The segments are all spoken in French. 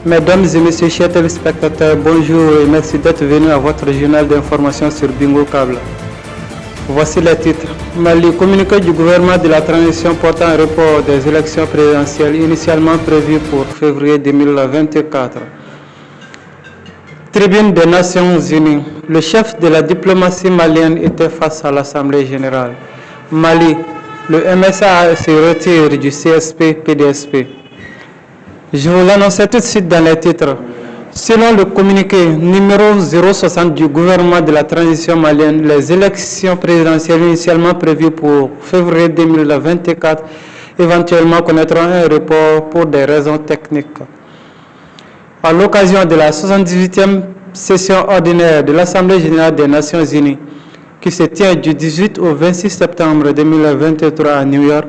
Mesdames et messieurs, chers téléspectateurs, bonjour et merci d'être venus à votre journal d'information sur Bingo Câble. Voici les titres. Mali, communiqué du gouvernement de la transition portant un report des élections présidentielles initialement prévues pour février 2024. Tribune des Nations Unies. Le chef de la diplomatie malienne était face à l'Assemblée générale. Mali, le MSA se retire du CSP-PDSP. Je vous l'annonçais tout de suite dans les titres. Selon le communiqué numéro 060 du gouvernement de la transition malienne, les élections présidentielles initialement prévues pour février 2024 éventuellement connaîtront un report pour des raisons techniques. À l'occasion de la 78e session ordinaire de l'Assemblée générale des Nations unies, qui se tient du 18 au 26 septembre 2023 à New York,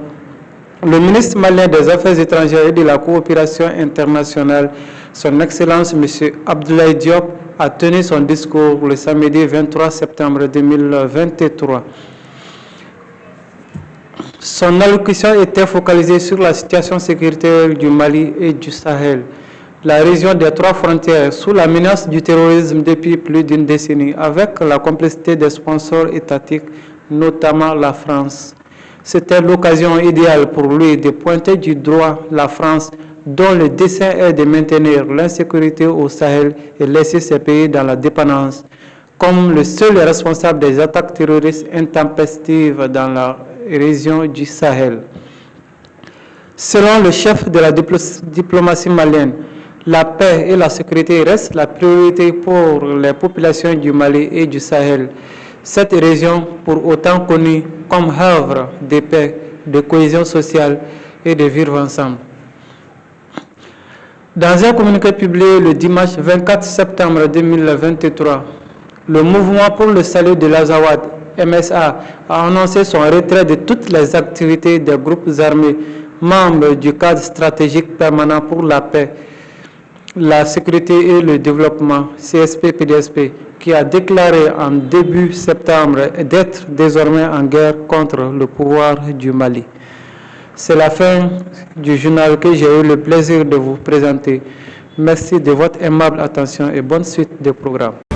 le ministre malien des Affaires étrangères et de la coopération internationale, son Excellence M. Abdoulaye Diop, a tenu son discours le samedi 23 septembre 2023. Son allocution était focalisée sur la situation sécuritaire du Mali et du Sahel, la région des trois frontières sous la menace du terrorisme depuis plus d'une décennie, avec la complicité des sponsors étatiques, notamment la France. C'était l'occasion idéale pour lui de pointer du doigt la France, dont le dessein est de maintenir l'insécurité au Sahel et laisser ces pays dans la dépendance, comme le seul responsable des attaques terroristes intempestives dans la région du Sahel. Selon le chef de la diplomatie malienne, la paix et la sécurité restent la priorité pour les populations du Mali et du Sahel. Cette région, pour autant connue comme havre de paix, de cohésion sociale et de vivre ensemble. Dans un communiqué publié le dimanche 24 septembre 2023, le mouvement pour le salut de l'Azawad, MSA, a annoncé son retrait de toutes les activités des groupes armés membres du cadre stratégique permanent pour la paix, la sécurité et le développement, CSP-PDSP, qui a déclaré en début septembre d'être désormais en guerre contre le pouvoir du Mali. C'est la fin du journal que j'ai eu le plaisir de vous présenter. Merci de votre aimable attention et bonne suite des programmes.